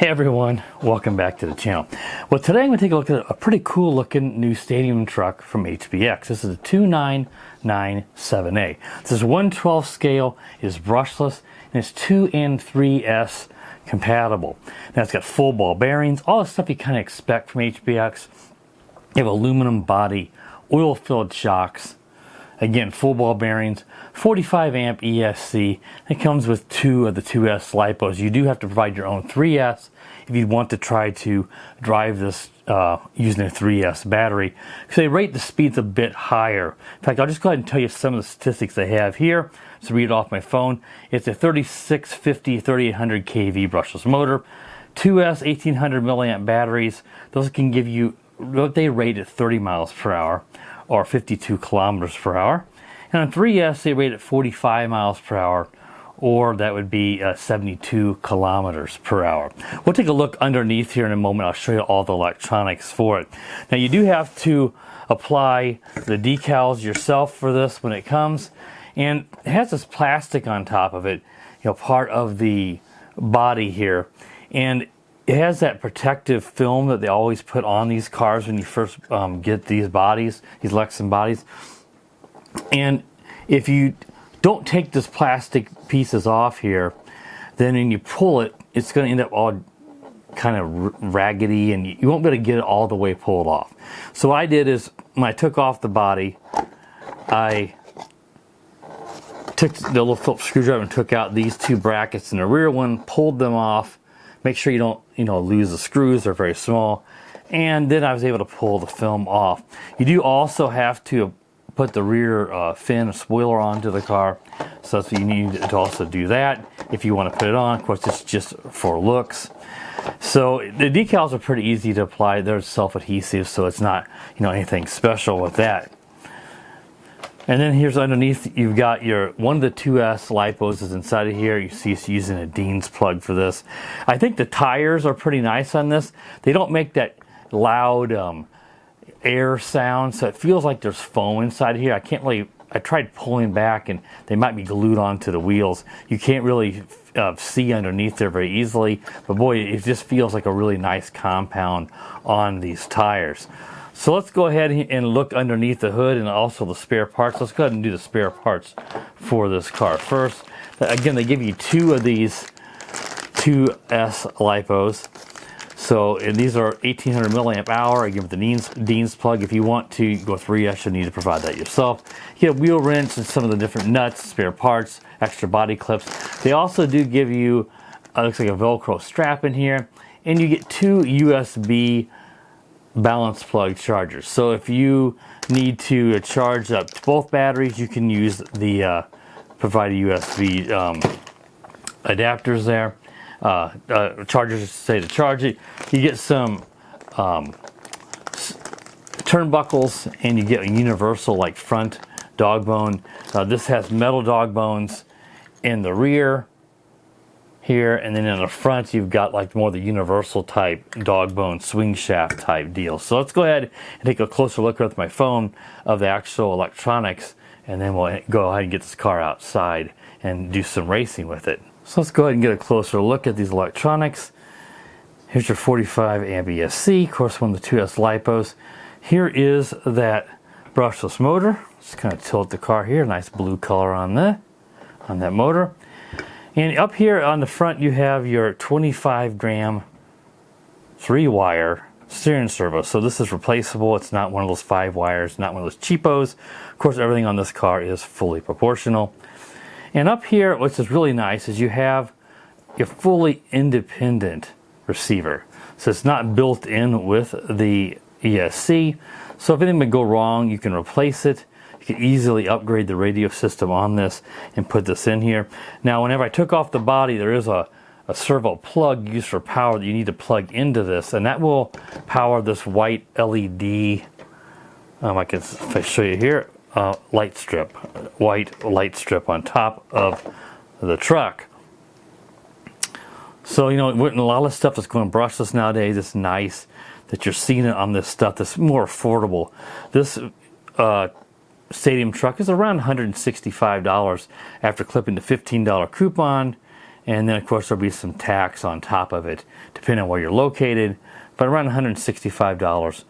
Hey everyone, welcome back to the channel. Well, today I'm going to take a look at a pretty cool looking new stadium truck from HBX. This is a 2997a. This is 1/12 scale, is brushless, and it's 2 and 3S compatible. Now it's got full ball bearings, all the stuff you kind of expect from HBX. You have aluminum body, oil-filled shocks. Again, full ball bearings, 45 amp ESC. It comes with 2 of the 2S LiPos. You do have to provide your own 3S if you want to try to drive this using a 3S battery, because they rate the speeds a bit higher. In fact, I'll just go ahead and tell you some of the statistics they have here. So read it off my phone. It's a 3650 3800 kV brushless motor, 2S 1800 milliamp batteries. Those can give you what they rate at 30 miles per hour. Or 52 kilometers per hour. And on 3S, they rate at 45 miles per hour, or that would be 72 kilometers per hour. We'll take a look underneath here in a moment. I'll show you all the electronics for it. Now, you do have to apply the decals yourself for this when it comes. And it has this plastic on top of it, part of the body here. And it has that protective film that they always put on these cars when you first get these bodies, these Lexus bodies. And if you don't take this plastic pieces off here, then when you pull it, it's going to end up all kind of raggedy, and you won't be able to get it all the way pulled off. So what I did is, when I took off the body, I took the little Phillips screwdriver and took out these 2 brackets in the rear one, pulled them off. Make sure you don't, lose the screws. They're very small. And then I was able to pull the film off. You do also have to put the rear fin, spoiler onto the car. So you need to also do that if you want to put it on. Of course, it's just for looks. So the decals are pretty easy to apply. They're self-adhesive, so it's not, anything special with that. And then here's underneath, you've got one of the 2S LiPos is inside of here. You see it's using a Dean's plug for this. I think the tires are pretty nice on this. They don't make that loud air sound, so it feels like there's foam inside here. I tried pulling back and they might be glued onto the wheels. You can't really see underneath there very easily, but boy, it just feels like a really nice compound on these tires. So let's go ahead and look underneath the hood and also the spare parts. Let's go ahead and do the spare parts for this car first. Again, they give you 2 of these 2S LiPos. So, and these are 1800 milliamp hour. I give it the Dean's plug. If you want to go 3S, you'll need to provide that yourself. You get a wheel wrench and some of the different nuts, spare parts, extra body clips. They also do give you, looks like a Velcro strap in here. And you get 2 USB balance plug chargers. So if you need to charge up both batteries, you can use the provided USB adapters there. Chargers say to charge it. You get some turnbuckles, and you get a universal front dog bone. This has metal dog bones in the rear here, and then in the front you've got more the universal type dog bone swing shaft type deal. So let's go ahead and take a closer look with my phone of the actual electronics, and then we'll go ahead and get this car outside and do some racing with it. So let's go ahead and get a closer look at these electronics. Here's your 45 amp ESC, of course one of the 2S LiPos. Here is that brushless motor. Just kind of tilt the car here, nice blue color on that motor. And up here on the front, you have your 25 gram 3-wire steering servo. So this is replaceable. It's not one of those 5 wires, not one of those cheapos. Of course, everything on this car is fully proportional. And up here, which is really nice, is you have your fully independent receiver. So it's not built in with the ESC. So if anything would go wrong, you can replace it. You can easily upgrade the radio system on this and put this in here. Now, whenever I took off the body, there is a servo plug used for power that you need to plug into this, and that will power this white LED. If I show you here, light strip, white light strip on top of the truck. So a lot of stuff that's going brushless nowadays. It's nice that you're seeing it on this stuff that's more affordable. This stadium truck is around $165 after clipping the $15 coupon And then of course there'll be some tax on top of it, depending on where you're located, but around $165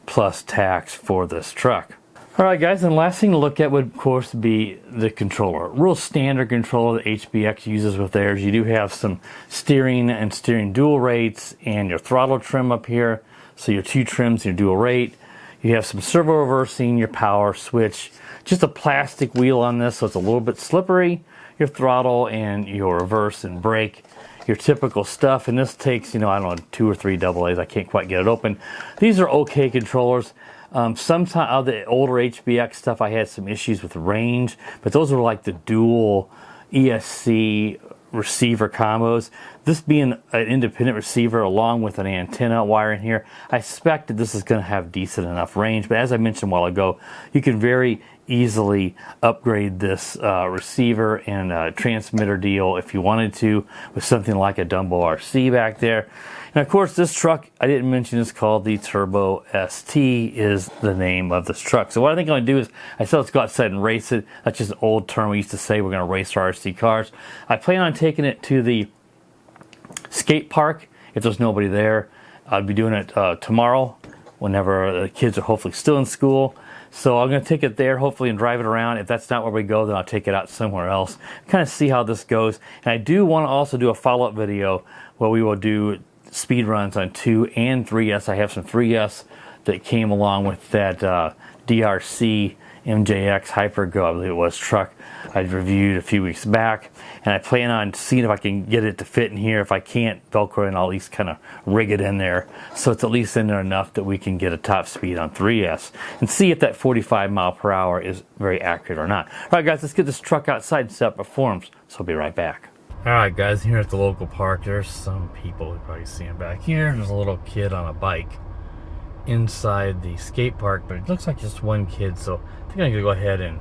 plus tax for this truck. Alright guys, and the last thing to look at would of course be the controller. Real standard controller that HBX uses with theirs. You do have some steering and steering dual rates and your throttle trim up here. So your 2 trims, your dual rate. You have some servo reversing, your power switch. Just a plastic wheel on this, so it's a little bit slippery. Your throttle and your reverse and brake. Your typical stuff, and this takes, I don't know, 2 or 3 AA's. I can't quite get it open. These are okay controllers. Sometimes of the older HBX stuff, I had some issues with range, but those were like the dual ESC receiver combos. This being an independent receiver along with an antenna wire in here, I expect that this is going to have decent enough range. But as I mentioned a while ago, you can very easily upgrade this receiver and transmitter deal if you wanted to with something like a Dumbo RC back there. And of course this truck, I didn't mention, is called the TurboST is the name of this truck. So what I think I'm going to do is, I said let's go outside and race it. That's just an old term we used to say, we're going to race our RC cars. I plan on taking it to the skate park if there's nobody there. I'll be doing it tomorrow whenever the kids are hopefully still in school. So I'm going to take it there hopefully and drive it around. If that's not where we go, then I'll take it out somewhere else. Kind of see how this goes. And I do want to also do a follow-up video where we will do speed runs on 2 and 3S. I have some 3S that came along with that DRC MJX Hypergo, I believe it was, truck I reviewed a few weeks back. And I plan on seeing if I can get it to fit in here. If I can't Velcro it, I'll at least kind of rig it in there so it's at least in there enough that we can get a top speed on 3S and see if that 45 mile per hour is very accurate or not. All right guys, let's get this truck outside and set up performs. So I'll be right back. Alright guys, here at the local park, there's some people, you probably see them back here. There's a little kid on a bike inside the skate park, but it looks like just one kid, so I think I'm going to go ahead and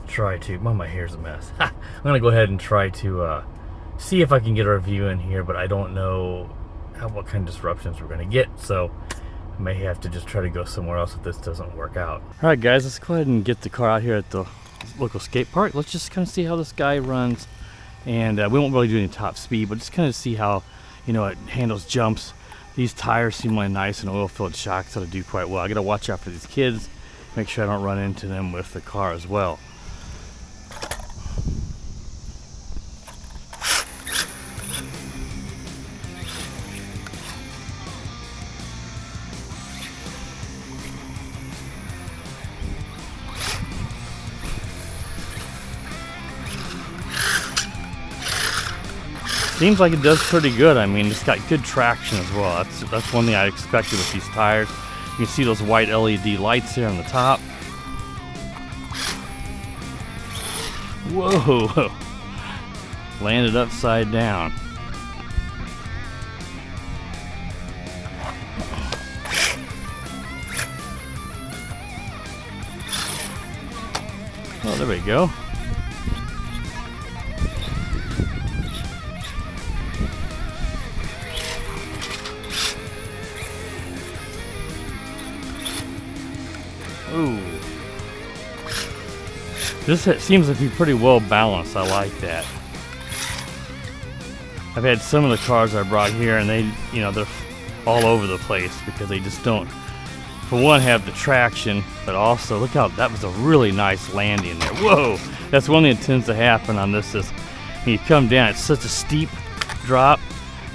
try to, well, my hair's a mess. I'm going to go ahead and try to see if I can get a review in here, but I don't know what kind of disruptions we're going to get, so I may have to just try to go somewhere else if this doesn't work out. Alright guys, let's go ahead and get the car out here at the local skate park. Let's just kind of see how this guy runs. And we won't really do any top speed, but just kind of see how, it handles jumps. These tires seem like nice and oil-filled shocks, so they do quite well. I got to watch out for these kids, make sure I don't run into them with the car as well. Seems like it does pretty good. I mean, it's got good traction as well. That's one thing I expected with these tires. You can see those white LED lights here on the top. Whoa! Landed upside down. Oh, there we go. Ooh. This seems to be pretty well balanced. I like that. I've had some of the cars I brought here and they're all over the place because they just don't, for one, have the traction, but also, look how, that was a really nice landing there. Whoa! That's one thing that tends to happen on this is when you come down, it's such a steep drop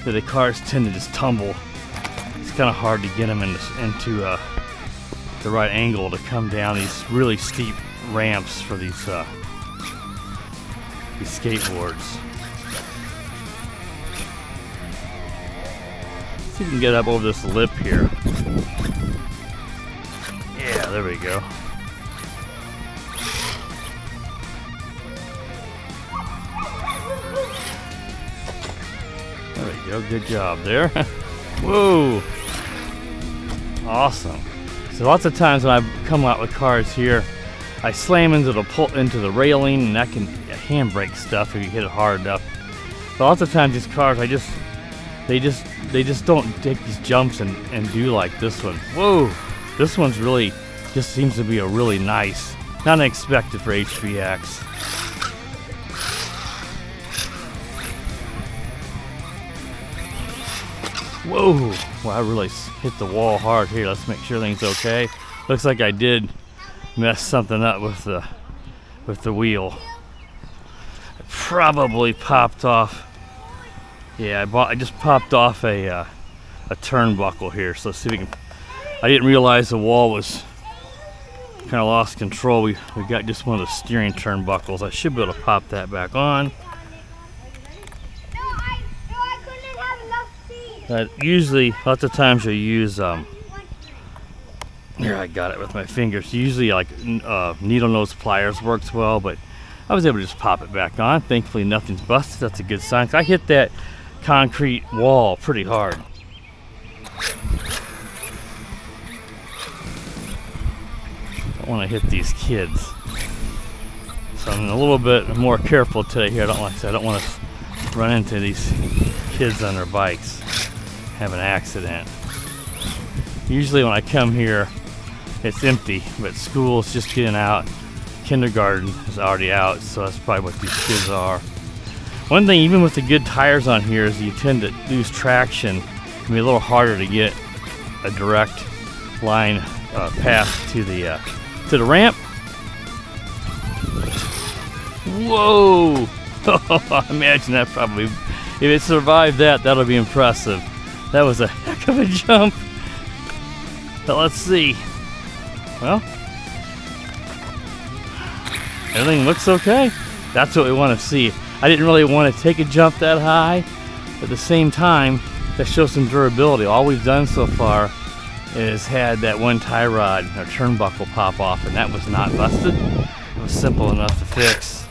that the cars tend to just tumble. It's kind of hard to get them into the right angle to come down these really steep ramps for these skateboards. See if we can get up over this lip here. Yeah, there we go. There we go, good job there. Whoa! Awesome. So lots of times when I come out with cars here, I slam into the railing, and that can handbrake stuff if you hit it hard enough. But lots of times these cars, they just don't take these jumps and do like this one. Whoa! This one's really just seems to be a really nice, not unexpected for HBX. Whoa! Well, I really hit the wall hard here. Let's make sure everything's okay. Looks like I did mess something up with the wheel. It probably popped off. Yeah, I just popped off a turnbuckle here. So let's see if we can. I didn't realize the wall was kind of lost control. We got just one of the steering turnbuckles. I should be able to pop that back on. Usually, lots of times you'll use, here I got it with my fingers. Usually like needle nose pliers works well, but I was able to just pop it back on. Thankfully nothing's busted, that's a good sign. 'Cause I hit that concrete wall pretty hard. I don't want to hit these kids. So I'm a little bit more careful today here. I don't want to run into these kids on their bikes. Have an accident. Usually when I come here it's empty, but school's just getting out. Kindergarten is already out, so that's probably what these kids are. One thing, even with the good tires on here, is you tend to lose traction. It can be a little harder to get a direct line path to the ramp. Whoa! Imagine that. Probably, if it survived that, that'll be impressive. That was a heck of a jump. But let's see. Well, everything looks okay. That's what we want to see. I didn't really want to take a jump that high, but at the same time, that shows some durability. All we've done so far is had that one tie rod or turnbuckle pop off, and that was not busted. It was simple enough to fix.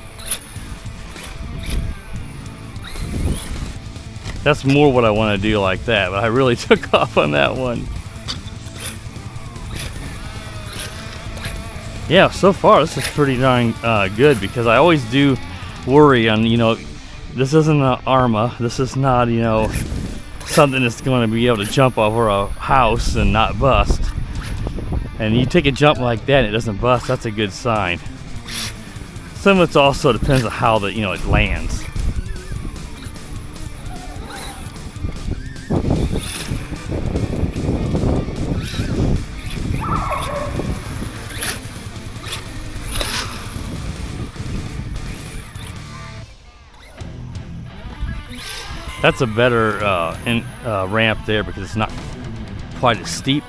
That's more what I want to do like that, but I really took off on that one. Yeah, so far this is pretty darn good, because I always do worry on, this isn't an Arma. This is not, something that's going to be able to jump over a house and not bust. And you take a jump like that and it doesn't bust, that's a good sign. Some of it also depends on how it lands. That's a better ramp there because it's not quite as steep.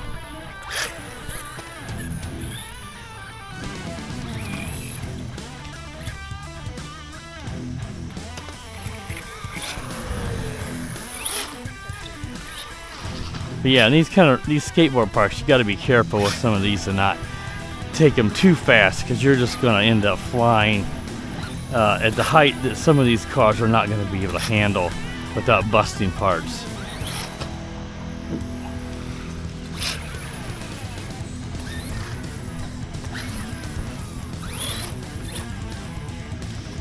But yeah, and these skateboard parks, you got to be careful with some of these and not take them too fast, because you're just going to end up flying at the height that some of these cars are not going to be able to handle without busting parts.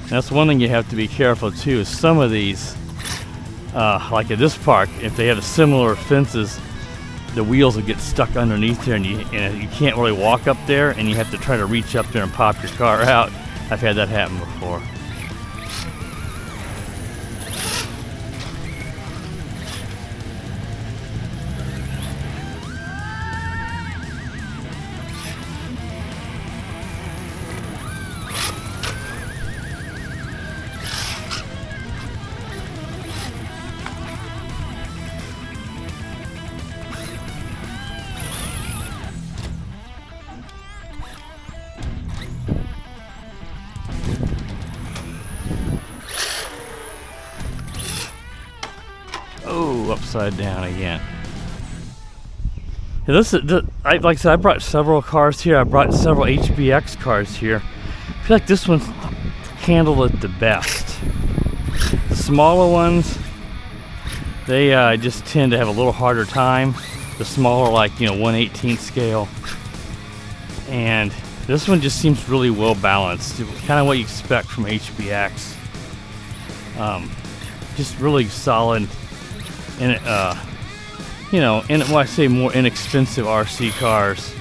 That's one thing you have to be careful too, is some of these, like at this park, if they have similar fences, the wheels will get stuck underneath there, and you can't really walk up there, and you have to try to reach up there and pop your car out. I've had that happen before. Oh, upside down again. Yeah, like I said, I brought several cars here. I brought several HBX cars here. I feel like this one's handled it the best. The smaller ones, they just tend to have a little harder time. The smaller, like 1/18 scale, and this one just seems really well balanced. Kind of what you expect from HBX. Just really solid. And when I say more inexpensive RC cars.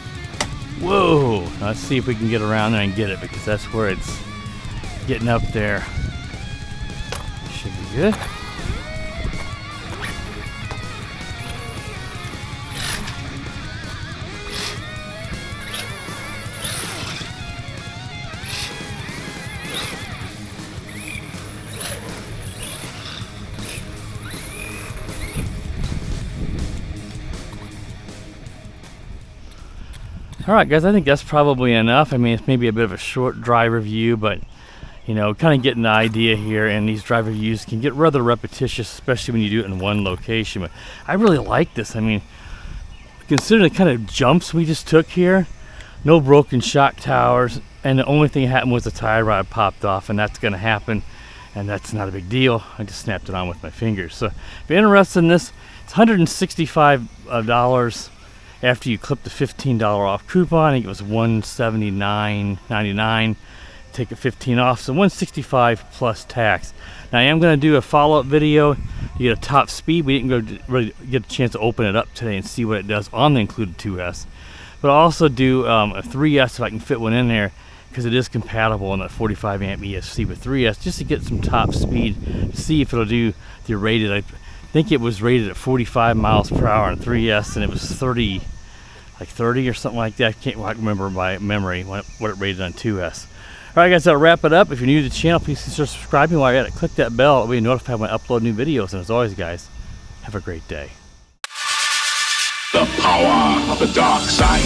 Whoa! Let's see if we can get around there and get it, because that's where it's getting up there. Should be good. Alright guys, I think that's probably enough. I mean, it's maybe a bit of a short drive review, but you know, kind of getting the idea here, and these drive reviews can get rather repetitious, especially when you do it in one location. But I really like this. I mean, considering the kind of jumps we just took here, no broken shock towers, and the only thing that happened was the tie rod popped off, and that's going to happen, and that's not a big deal. I just snapped it on with my fingers. So if you're interested in this, it's $165 after you clip the $15 off coupon. I think it was $179.99. Take a 15 off, so $165 plus tax. Now I am going to do a follow-up video to get a top speed. We didn't really get a chance to open it up today and see what it does on the included 2S, but I'll also do a 3S if I can fit one in there, because it is compatible on that 45 amp ESC with 3S, just to get some top speed to see if it'll do the rated. I think it was rated at 45 miles per hour on 3S, and it was 30 or something like that. I can't remember by memory what it rated on 2S. Alright guys, that'll wrap it up. If you're new to the channel, please consider subscribing while you're at it. Click that bell, it'll be notified when I upload new videos. And as always guys, have a great day. The power of the dark side.